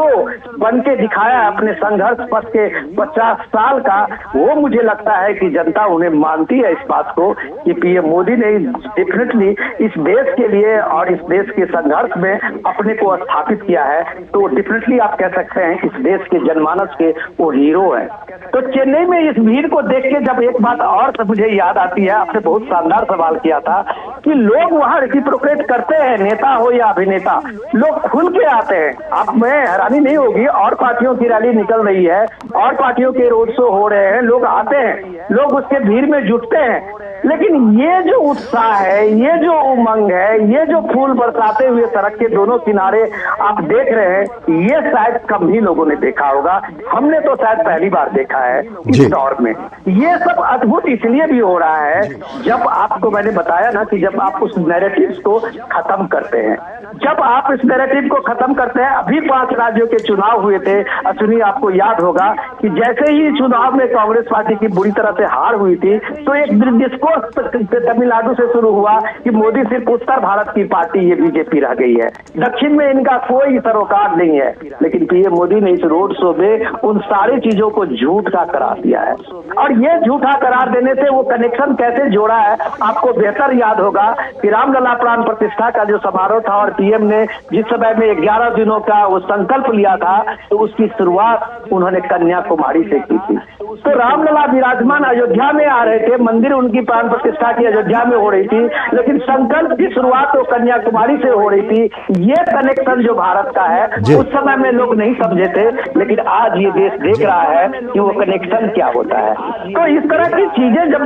बन के दिखाया अपने संघर्ष पथ के 50 साल का, वो मुझे लगता है कि जनता उन्हें मानती है इस बात को कि पीएम मोदी ने डेफिनेटली इस देश के लिए और इस देश के संघर्ष में अपने को स्थापित किया है। तो डेफिनेटली आप कह सकते हैं इस देश के जनमानस के वो हीरो है। तो चेन्नई में इस भीड़ को देख के जब एक बात और मुझे याद आती है, आपने बहुत शानदार सवाल किया था कि लोग वहां रेसिप्रोकेट करते हैं, नेता हो या अभिनेता, लोग खुल के आते हैं। आप में हैरानी नहीं होगी, और पार्टियों की रैली निकल रही है और पार्टियों के रोड शो हो रहे हैं, लोग आते हैं, लोग उसके भीड़ में जुटते हैं, लेकिन ये जो उत्साह है, ये जो उमंग है, ये जो फूल बरसाते हुए सड़क के दोनों किनारे आप देख रहे हैं, ये शायद कम ही लोगों ने देखा होगा। हमने तो शायद पहली बार देखा है इस दौर में। ये सब अद्भुत इसलिए भी हो रहा है, जब आपको मैंने बताया ना कि जब आप उस नैरेटिव्स को खत्म करते हैं, जब आप इस नैरेटिव को खत्म करते हैं। अभी 5 राज्यों के चुनाव हुए थे, अश्विनी आपको याद होगा कि जैसे ही चुनाव में कांग्रेस पार्टी की बुरी तरह से हार हुई थी, तो एक डिस्कोर्स तमिलनाडु से शुरू हुआ कि मोदी सिर्फ उत्तर भारत की पार्टी, ये बीजेपी रह गई है, दक्षिण में इनका कोई सरोकार नहीं है। लेकिन पीएम मोदी ने इस रोड शो में उन सारी चीजों को झूठ का करार दिया है, और ये झूठा करार देने से वो कनेक्शन कैसे जोड़ा है आपको बेहतर याद होगा कि रामलला प्राण प्रतिष्ठा का जो समारोह था और पीएम ने जिस समय में 11 दिनों का वो संकल्प लिया था, तो उसकी शुरुआत उन्होंने कन्याकुमारी से की थी। तो रामलला विराजमान अयोध्या में आ रहे थे, मंदिर उनकी प्राण प्रतिष्ठा की अयोध्या में हो रही थी, लेकिन संकल्प की शुरुआत तो कन्याकुमारी से हो रही थी। ये कनेक्शन जो भारत का है उस समय में लोग नहीं समझे थे, लेकिन आज ये देश देख रहा है कि वो कनेक्शन क्या होता है। तो इस तरह की चीजें जब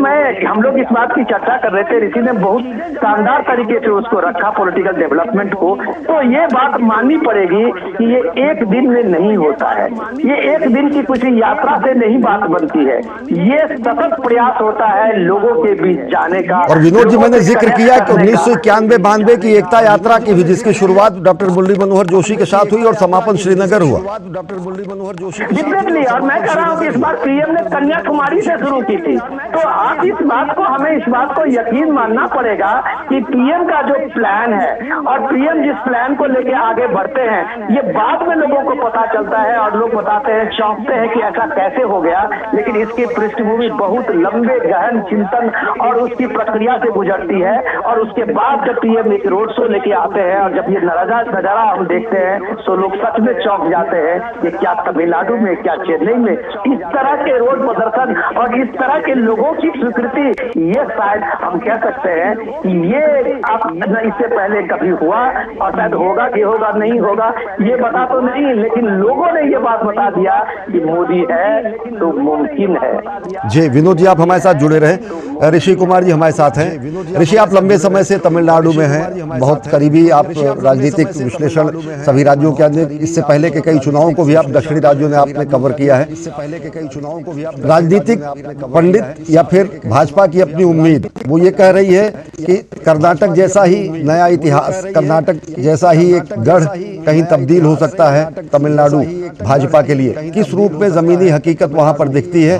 हम लोग इस बात की चर्चा कर रहे थे, ऋषि ने बहुत शानदार तरीके से उसको रखा पॉलिटिकल डेवलपमेंट को, तो ये बात माननी पड़ेगी कि ये एक दिन में नहीं होता है, ये एक दिन की कुछ यात्रा से नहीं बात बनती है, ये सतत प्रयास होता है लोगों के बीच जाने का। और विनोद जी, मैंने जिक्र किया कि 1991-92 की एकता यात्रा की भी, जिसकी शुरुआत डॉक्टर मुरली मनोहर जोशी के साथ हुई और समापन श्रीनगर हुआ। डॉक्टर मुरली मनोहर जोशी डिफरेंटली, और मैं कह रहा हूँ कि इस बार पीएम ने कन्याकुमारी से शुरू की थी। तो आप इस बात को, हमें इस बात को यकीन मानना पड़ेगा कि पीएम का जो प्लान है और पीएम जिस प्लान को लेके आगे बढ़ते हैं, ये बाद में लोगों को पता चलता है और लोग बताते हैं, चौंकते हैं कि कि ऐसा कैसे हो गया, लेकिन इसकी पृष्ठभूमि बहुत लंबे गहन चिंतन और उसकी प्रक्रिया से गुजरती है। और उसके बाद जब पीएम एक रोड शो लेके आते हैं और जब ये नजारा हम देखते हैं तो लोग सच में चौंक जाते हैं कि क्या तमिलनाडु में, क्या चेन्नई में इस तरह के रोड प्रदर्शन और इस तरह के लोगों की स्वीकृति, ये शायद हम कह सकते हैं कि ये अब इससे पहले कभी हुआ और शायद होगा कि होगा नहीं होगा ये बता तो नहीं, लेकिन लोगों ने ये बात बता दिया कि मोदी है तो मुमकिन है। जी विनोद जी, आप हमारे साथ जुड़े रहे। ऋषि कुमार जी हमारे साथ हैं। ऋषि, आप लंबे समय से तमिलनाडु में हैं, बहुत करीबी आप राजनीतिक विश्लेषण सभी राज्यों के अंदर, इससे पहले के कई चुनावों को भी आप दक्षिणी राज्यों में आपने कवर किया है। इससे पहले के कई चुनावों को भी आप राजनीतिक पंडित या फिर भाजपा की अपनी उम्मीद वो ये कह रही है कि कर्नाटक जैसा ही नया इतिहास, कर्नाटक जैसा ही एक गढ़ कहीं तब्दील हो सकता है तमिलनाडु भाजपा के लिए। किस रूप में जमीनी हकीकत वहां पर दिखती है?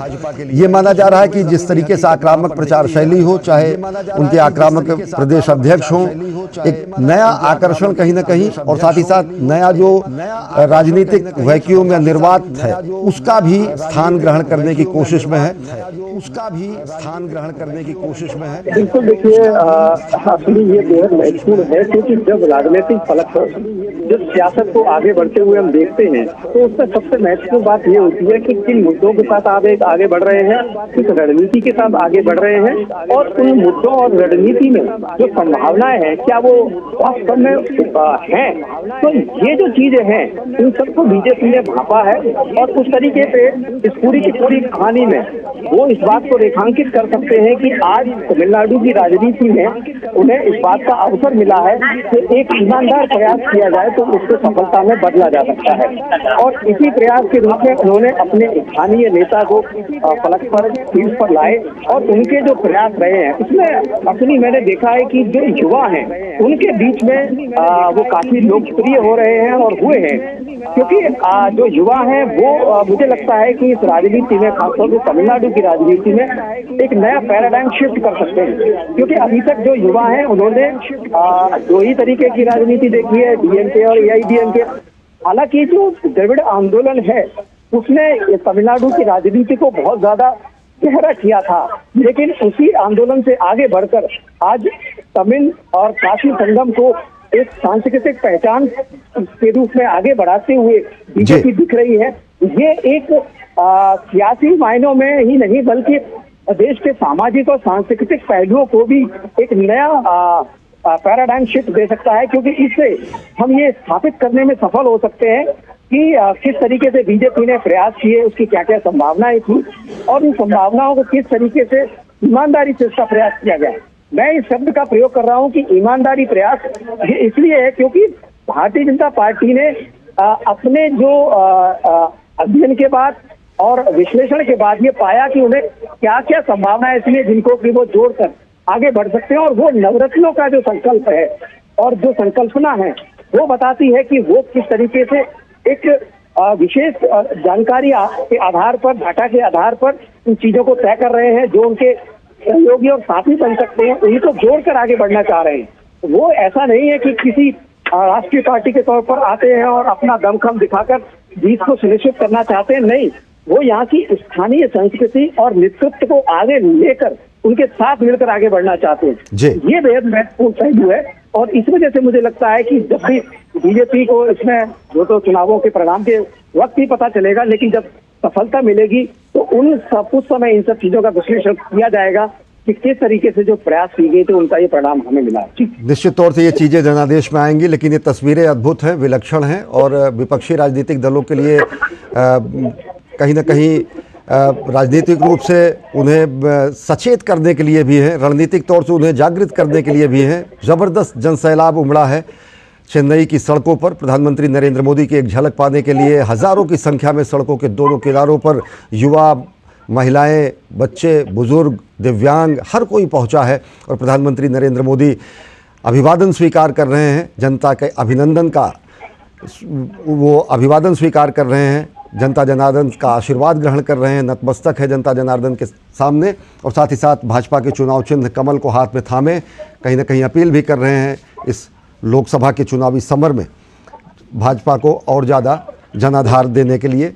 ये माना जा रहा है कि जिस तरीके से आक्रामक प्रचार शैली हो, चाहे उनके आक्रामक प्रदेश अध्यक्ष हो, एक नया आकर्षण कहीं ना कहीं, और साथ ही साथ नया जो राजनीतिक वैक्यूम या निर्वात है उसका भी स्थान ग्रहण करने की कोशिश में है, बिल्कुल। देखिए असली ये बेहद महत्वपूर्ण है, क्योंकि जब राजनीतिक फलक पर जब सियासत को आगे बढ़ते हुए हम देखते हैं तो उसमें सबसे महत्वपूर्ण बात ये होती है कि किन मुद्दों के साथ आप आगे बढ़ रहे हैं, किस रणनीति के साथ आगे बढ़ रहे हैं, और उन मुद्दों और रणनीति में जो संभावनाएं हैं क्या वो वास्तव में हैं। तो ये जो चीजें हैं इन सबको बीजेपी ने भापा है और उस तरीके से इस पूरी की पूरी कहानी में वो इस बात को रेखांकित कर सकते हैं कि आज तमिलनाडु की राजनीति में उन्हें इस बात का अवसर मिला है कि एक ईमानदार प्रयास किया जाए तो उसको सफलता में बदला जा सकता है। और इसी प्रयास के रूप में उन्होंने अपने स्थानीय नेता को फलक पर शीर्ष पर लाए और उनके जो प्रयास रहे हैं उसमें असली मैंने देखा है कि जो युवा हैं उनके बीच में वो काफी लोकप्रिय हो रहे हैं और हुए हैं, क्योंकि जो युवा हैं वो मुझे लगता है कि इस राजनीति में, खासतौर से तमिलनाडु की राजनीति में एक नया पैराडाइम शिफ्ट कर सकते हैं। क्योंकि अभी तक जो युवा हैं उन्होंने दो ही तरीके की राजनीति देखी है, डीएमके और एआईडीएमके। हालांकि जो द्रविड़ आंदोलन है उसने तमिलनाडु की राजनीति को बहुत ज्यादा गहरा किया था, लेकिन उसी आंदोलन से आगे बढ़कर आज तमिल और काशी संगम को एक सांस्कृतिक पहचान के रूप में आगे बढ़ाते हुए बीजेपी दिख रही है। ये एक सियासी मायनों में ही नहीं बल्कि देश के सामाजिक और सांस्कृतिक पहलुओं को भी एक नया पैराडाइम शिफ्ट दे सकता है, क्योंकि इससे हम ये स्थापित करने में सफल हो सकते हैं कि किस तरीके से बीजेपी ने प्रयास किए, उसकी क्या क्या संभावनाएं थी और उन संभावनाओं को किस तरीके से ईमानदारी से उसका प्रयास किया गया। मैं इस शब्द का प्रयोग कर रहा हूं कि ईमानदारी प्रयास इसलिए है क्योंकि भारतीय जनता पार्टी ने अपने जो अध्ययन के बाद और विश्लेषण के बाद ये पाया कि उन्हें क्या क्या संभावनाएं इसलिए जिनको कि वो जोड़कर आगे बढ़ सकते हैं, और वो नवरत्नों का जो संकल्प है और जो संकल्पना है वो बताती है कि वो किस तरीके से एक विशेष जानकारी के आधार पर, डाटा के आधार पर इन चीजों को तय कर रहे हैं। जो उनके सहयोगी और साथी बन सकते हैं उन्हीं को जोड़कर आगे बढ़ना चाह रहे हैं। वो ऐसा नहीं है कि किसी राष्ट्रीय पार्टी के तौर पर आते हैं और अपना दमखम दिखाकर जीत को सुनिश्चित करना चाहते हैं, नहीं, वो यहाँ की स्थानीय संस्कृति और नेतृत्व को आगे लेकर उनके साथ मिलकर आगे बढ़ना चाहते हैं। ये बेहद महत्वपूर्ण पहलू है और इस वजह से मुझे लगता है कि जब भी बीजेपी को इसमें जो तो चुनावों के परिणाम के वक्त ही पता चलेगा, लेकिन जब सफलता मिलेगी तो उस समय इन सब चीजों का विश्लेषण किया जाएगा कि किस तरीके से जो प्रयास की गई थे उनका ये परिणाम हमें मिला। निश्चित तौर से ये चीजें जनादेश में आएंगी, लेकिन ये तस्वीरें अद्भुत हैं, विलक्षण हैं और विपक्षी राजनीतिक दलों के लिए कहीं ना कहीं राजनीतिक रूप से उन्हें सचेत करने के लिए भी है, रणनीतिक तौर से उन्हें जागृत करने के लिए भी है। ज़बरदस्त जनसैलाब उमड़ा है चेन्नई की सड़कों पर। प्रधानमंत्री नरेंद्र मोदी की एक झलक पाने के लिए हज़ारों की संख्या में सड़कों के दोनों किनारों पर युवा, महिलाएं, बच्चे, बुजुर्ग, दिव्यांग, हर कोई पहुंचा है और प्रधानमंत्री नरेंद्र मोदी अभिवादन स्वीकार कर रहे हैं। जनता के अभिनंदन का वो अभिवादन स्वीकार कर रहे हैं, जनता जनार्दन का आशीर्वाद ग्रहण कर रहे हैं, नतमस्तक है जनता जनार्दन के सामने, और साथ ही साथ भाजपा के चुनाव चिन्ह कमल को हाथ में थामे कहीं ना कहीं अपील भी कर रहे हैं इस लोकसभा के चुनावी समर में भाजपा को और ज़्यादा जनाधार देने के लिए।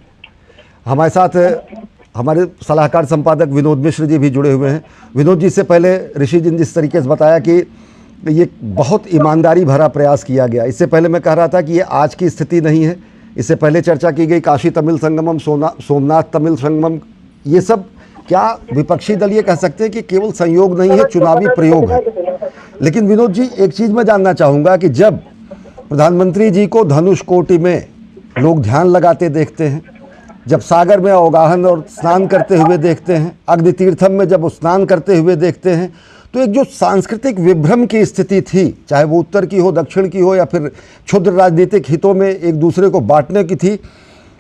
हमारे साथ हमारे सलाहकार संपादक विनोद मिश्र जी भी जुड़े हुए हैं। विनोद जी, से पहले ऋषि जी ने जिस तरीके से बताया कि ये बहुत ईमानदारी भरा प्रयास किया गया, इससे पहले मैं कह रहा था कि ये आज की स्थिति नहीं है। इससे पहले चर्चा की गई काशी तमिल संगमम, सोमनाथ तमिल संगमम, ये सब क्या विपक्षी दल ये कह सकते हैं कि केवल संयोग नहीं है, चुनावी प्रयोग है। लेकिन विनोद जी, एक चीज़ मैं जानना चाहूँगा कि जब प्रधानमंत्री जी को धनुष कोटि में लोग ध्यान लगाते देखते हैं, जब सागर में अवगाहन और स्नान करते हुए देखते हैं, अग्नि तीर्थम में जब स्नान करते हुए देखते हैं, तो एक जो सांस्कृतिक विभ्रम की स्थिति थी, चाहे वो उत्तर की हो, दक्षिण की हो, या फिर क्षुद्र राजनीतिक हितों में एक दूसरे को बांटने की थी,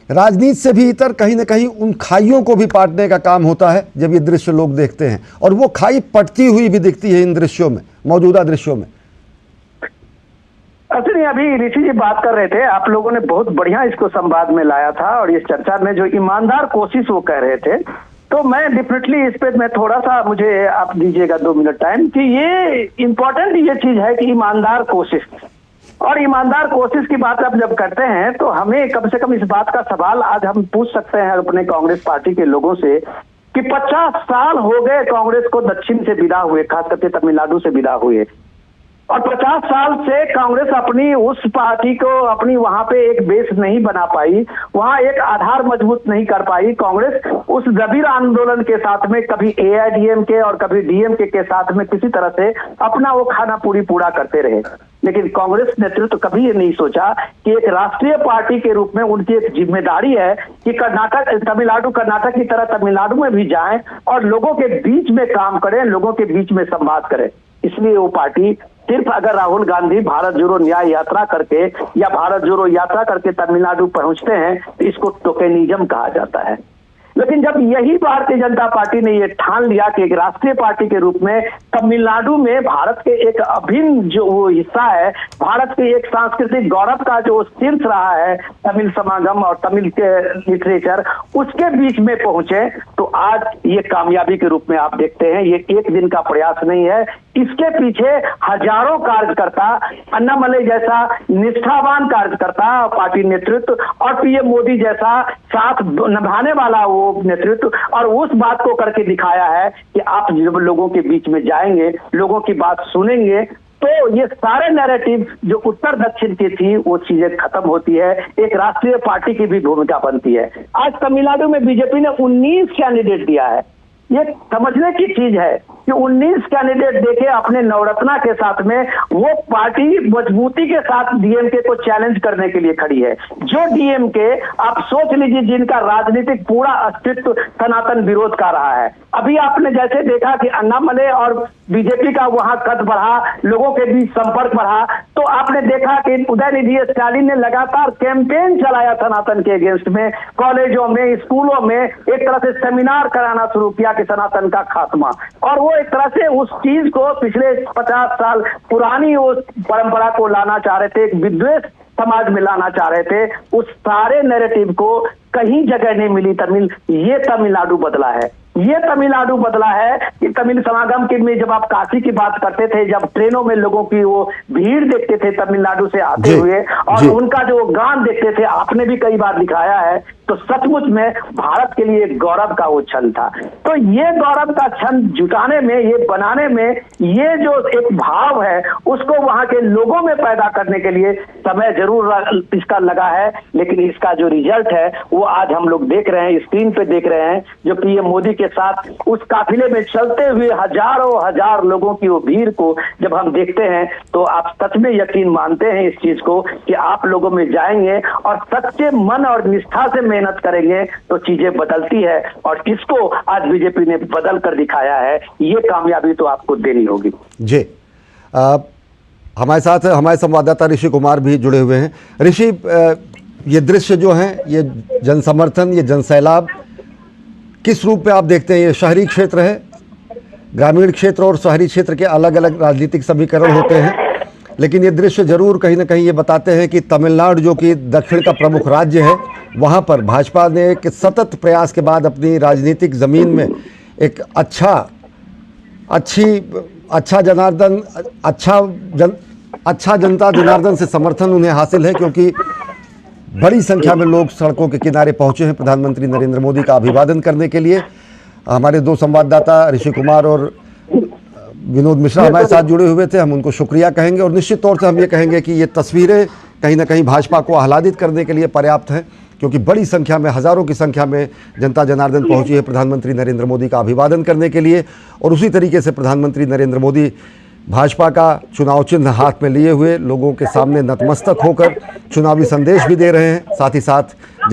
राजनीति से भी इतर कहीं ना कहीं उन खाइयों को भी पाटने का काम होता है जब ये दृश्य लोग देखते हैं। और वो खाई पटती हुई भी दिखती है इन दृश्यों में, मौजूदा दृश्यों में। नहीं, अभी ऋषि जी बात कर रहे थे, आप लोगों ने बहुत बढ़िया इसको संवाद में लाया था, और इस चर्चा में जो ईमानदार कोशिश वो कह रहे थे, तो मैं डेफिनेटली इस पे मैं थोड़ा सा, मुझे आप दीजिएगा 2 मिनट टाइम, कि ये इम्पोर्टेंट ये चीज है कि ईमानदार कोशिश, और ईमानदार कोशिश की बात आप जब करते हैं तो हमें कम से कम इस बात का सवाल आज हम पूछ सकते हैं अपने कांग्रेस पार्टी के लोगों से कि 50 साल हो गए कांग्रेस को दक्षिण से विदा हुए, खास करके तमिलनाडु से विदा हुए, और 50 साल से कांग्रेस अपनी उस पार्टी को अपनी वहां पे एक बेस नहीं बना पाई, वहां एक आधार मजबूत नहीं कर पाई। कांग्रेस उस जबीर आंदोलन के साथ में कभी एआईडीएमके और कभी डीएमके के साथ में किसी तरह से अपना वो खाना पूरी पूरा करते रहे, लेकिन कांग्रेस नेतृत्व कभी ये नहीं सोचा कि एक राष्ट्रीय पार्टी के रूप में उनकी एक जिम्मेदारी है कि कर्नाटक की तरह तमिलनाडु में भी जाएं और लोगों के बीच में काम करें, लोगों के बीच में संवाद करें। इसलिए वो पार्टी सिर्फ, अगर राहुल गांधी भारत जोड़ो न्याय यात्रा करके या भारत जोड़ो यात्रा करके तमिलनाडु पहुंचते हैं तो इसको टोकेनिज्म कहा जाता है। लेकिन जब यही भारतीय जनता पार्टी ने ये ठान लिया कि एक राष्ट्रीय पार्टी के रूप में तमिलनाडु में भारत के एक अभिन्न जो वो हिस्सा है, भारत के एक सांस्कृतिक गौरव का जो शीर्ष रहा है तमिल समागम और तमिल के लिटरेचर, उसके बीच में पहुंचे, तो आज ये कामयाबी के रूप में आप देखते हैं। ये एक दिन का प्रयास नहीं है, इसके पीछे हजारों कार्यकर्ता, अन्नामलई जैसा निष्ठावान कार्यकर्ता, पार्टी नेतृत्व और पीएम मोदी जैसा साथ निभाने वाला वो नेतृत्व, और उस बात को करके दिखाया है कि आप जब लोगों के बीच में जाएंगे, लोगों की बात सुनेंगे, तो ये सारे नैरेटिव जो उत्तर दक्षिण की थी वो चीजें खत्म होती है, एक राष्ट्रीय पार्टी की भी भूमिका बनती है। आज तमिलनाडु में बीजेपी ने 19 कैंडिडेट दिया है। ये समझने की चीज है कि 19 कैंडिडेट देके अपने नवरत्ना के साथ में वो पार्टी मजबूती के साथ डीएमके को चैलेंज करने के लिए खड़ी है। जो डीएमके, आप सोच लीजिए, जिनका राजनीतिक पूरा अस्तित्व सनातन विरोध का रहा है। अभी आपने जैसे देखा कि अन्नामलई और बीजेपी का वहां कद बढ़ा, लोगों के बीच संपर्क बढ़ा, तो आपने देखा कि उदयनिधि स्टालिन ने लगातार कैंपेन चलाया सनातन के अगेंस्ट में, कॉलेजों में, स्कूलों में एक तरह से सेमिनार कराना शुरू किया कि सनातन का खात्मा, और वो एक तरह से उस चीज को पिछले 50 साल पुरानी उस परंपरा को लाना चाह रहे थे, एक विद्वेष समाज में लाना चाह रहे थे। उस सारे नैरेटिव को कहीं जगह नहीं मिली। ये तमिलनाडु बदला है, ये तमिलनाडु बदला है कि तमिल समागम के में जब आप काशी की बात करते थे, जब ट्रेनों में लोगों की वो भीड़ देखते थे तमिलनाडु से आते हुए, और उनका जो गान देखते थे, आपने भी कई बार दिखाया है, तो सचमुच में भारत के लिए गौरव का वो क्षण था। तो ये गौरव का क्षण जुटाने में, ये बनाने में, ये जो एक भाव है उसको वहां के लोगों में पैदा करने के लिए समय जरूर इसका लगा है, लेकिन इसका जो रिजल्ट है वो आज हम लोग देख रहे हैं, स्क्रीन पे देख रहे हैं। जो पीएम मोदी के साथ उस काफिले में चलते हुए हजारों हजार लोगों की वो भीड़ को जब हम देखते हैं तो आप सच में यकीन मानते हैं इस चीज को कि आप लोगों में जाएंगे और सच्चे मन और निष्ठा से मेहनत करेंगे तो चीजें बदलती है, और इसको आज बीजेपी ने बदल कर दिखाया है। ये कामयाबी तो आपको देनी होगी। जी, हमारे साथ हमारे संवाददाता ऋषि कुमार भी जुड़े हुए हैं। ऋषि, ये दृश्य जो हैं, ये जनसमर्थन, ये जनसैलाब किस रूप में आप देखते हैं? ये शहरी क्षेत्र है, ग्रामीण क्षेत्र और शहरी क्षेत्र के अलग अलग राजनीतिक समीकरण होते हैं, लेकिन ये दृश्य जरूर कहीं ना कहीं ये बताते हैं कि तमिलनाडु जो कि दक्षिण का प्रमुख राज्य है, वहाँ पर भाजपा ने एक सतत प्रयास के बाद अपनी राजनीतिक ज़मीन में एक अच्छा जनता जनार्दन से समर्थन उन्हें हासिल है, क्योंकि बड़ी संख्या में लोग सड़कों के किनारे पहुंचे हैं प्रधानमंत्री नरेंद्र मोदी का अभिवादन करने के लिए। हमारे दो संवाददाता ऋषि कुमार और विनोद मिश्रा हमारे साथ जुड़े हुए थे, हम उनको शुक्रिया कहेंगे और निश्चित तौर से हम ये कहेंगे कि ये तस्वीरें कहीं ना कहीं भाजपा को आह्लादित करने के लिए पर्याप्त हैं, क्योंकि बड़ी संख्या में, हज़ारों की संख्या में जनता जनार्दन पहुंची है प्रधानमंत्री नरेंद्र मोदी का अभिवादन करने के लिए। और उसी तरीके से प्रधानमंत्री नरेंद्र मोदी भाजपा का चुनाव चिन्ह हाथ में लिए हुए लोगों के सामने नतमस्तक होकर चुनावी संदेश भी दे रहे हैं, साथ ही साथ